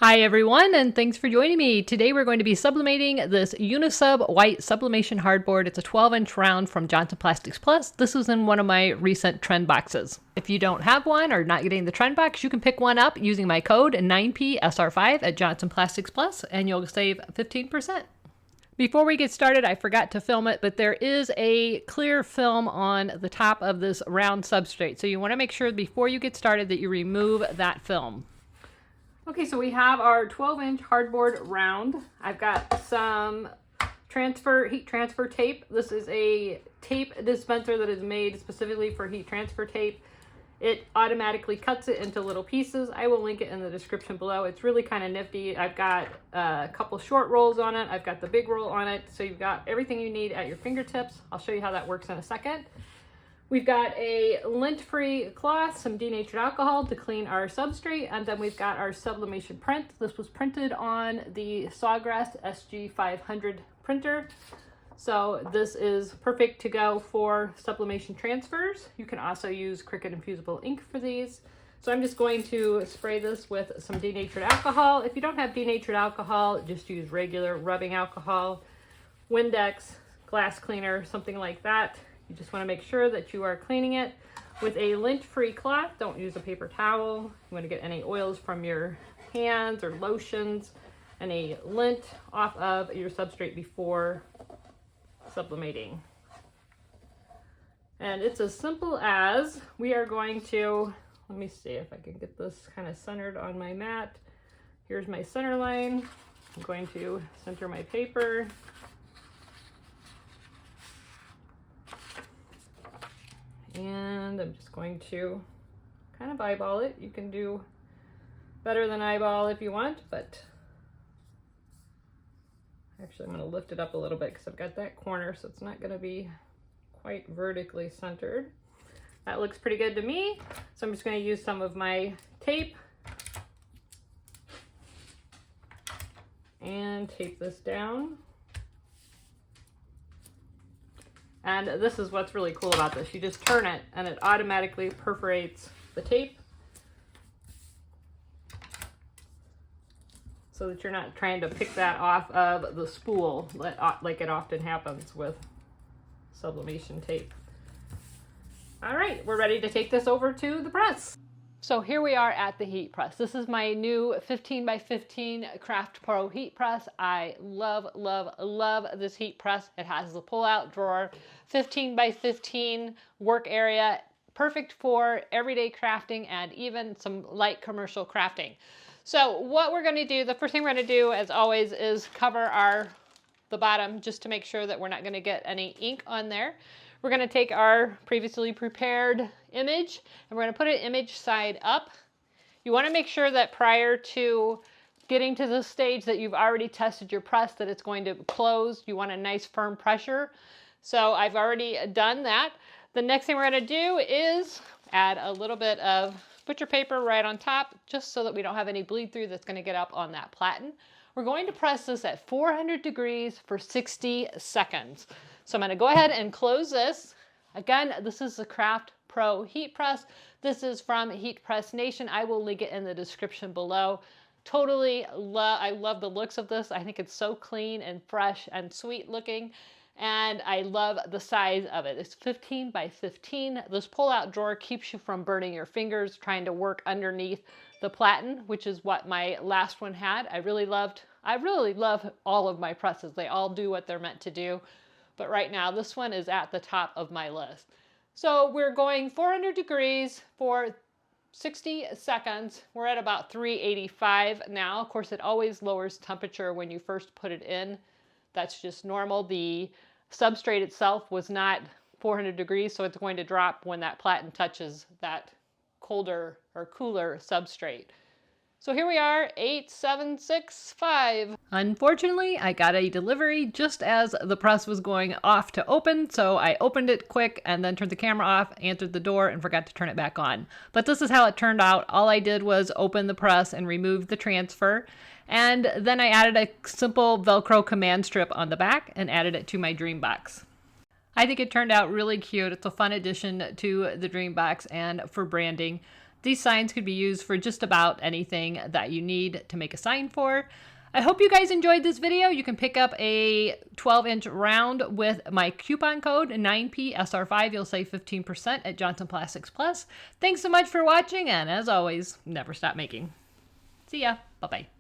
Hi everyone, and thanks for joining me. Today we're going to be sublimating this Unisub white sublimation hardboard. It's a 12-inch round from Johnson Plastics Plus. This was in one of my recent trend boxes. If you don't have one or not getting the trend box, you can pick one up using my code 9PSR5 at Johnson Plastics Plus, and you'll save 15%. Before we get started, I forgot to film it, but there is a clear film on the top of this round substrate. So you want to make sure before you get started that you remove that film. Okay, so we have our 12-inch hardboard round. I've got some heat transfer tape. This is a tape dispenser that is made specifically for heat transfer tape. It automatically cuts it into little pieces. I will link it in the description below. It's really kind of nifty. I've got a couple short rolls on it. I've got the big roll on it. So you've got everything you need at your fingertips. I'll show you how that works in a second. We've got a lint-free cloth, some denatured alcohol to clean our substrate, and then we've got our sublimation print. This was printed on the Sawgrass SG500 printer. So this is perfect to go for sublimation transfers. You can also use Cricut infusible ink for these. So I'm just going to spray this with some denatured alcohol. If you don't have denatured alcohol, just use regular rubbing alcohol, Windex, glass cleaner, something like that. You just want to make sure that you are cleaning it with a lint-free cloth. Don't use a paper towel. You want to get any oils from your hands or lotions, any lint off of your substrate before sublimating. And it's as simple as we are going to, let me see if I can get this kind of centered on my mat. Here's my center line. I'm going to center my paper. And I'm just going to kind of eyeball it. You can do better than eyeball if you want, but actually I'm going to lift it up a little bit because I've got that corner, so it's not going to be quite vertically centered. That looks pretty good to me. So I'm just going to use some of my tape and tape this down. And this is what's really cool about this. You just turn it and it automatically perforates the tape so that you're not trying to pick that off of the spool like it often happens with sublimation tape. All right, we're ready to take this over to the press. So here we are at the heat press. This is my new 15 by 15 Craft Pro heat press. I love, love, love this heat press. It has the pull-out drawer, 15 by 15 work area, perfect for everyday crafting and even some light commercial crafting. So what we're going to do, the first thing we're going to do, as always, is cover the bottom just to make sure that we're not going to get any ink on there. We're going to take our previously prepared image and we're going to put it image side up. You want to make sure that prior to getting to this stage that you've already tested your press, that it's going to close. You want a nice firm pressure. So I've already done that. The next thing we're going to do is add a little bit of butcher paper right on top, just so that we don't have any bleed through that's going to get up on that platen. We're going to press this at 400 degrees for 60 seconds. So I'm going to go ahead and close this. Again, this is the Craft Pro heat press. This is from Heat Press Nation. I will link it in the description below. I love the looks of this. I think it's so clean and fresh and sweet looking. And I love the size of it. It's 15 by 15. This pull-out drawer keeps you from burning your fingers trying to work underneath the platen, which is what my last one had. I really love all of my presses. They all do what they're meant to do. But right now, this one is at the top of my list. So we're going 400 degrees for 60 seconds. We're at about 385 now. Of course, it always lowers temperature when you first put it in. That's just normal. The substrate itself was not 400 degrees, so it's going to drop when that platen touches that colder or cooler substrate. So here we are, 8765. Unfortunately, I got a delivery just as the press was going off to open, so I opened it quick and then turned the camera off, answered the door, and forgot to turn it back on. But this is how it turned out. All I did was open the press and remove the transfer, and then I added a simple Velcro command strip on the back and added it to my dream box. I think it turned out really cute. It's a fun addition to the dream box and for branding. These signs could be used for just about anything that you need to make a sign for. I hope you guys enjoyed this video. You can pick up a 12-inch round with my coupon code 9PSR5. You'll save 15% at Johnson Plastics Plus. Thanks so much for watching, and as always, never stop making. See ya. Bye-bye.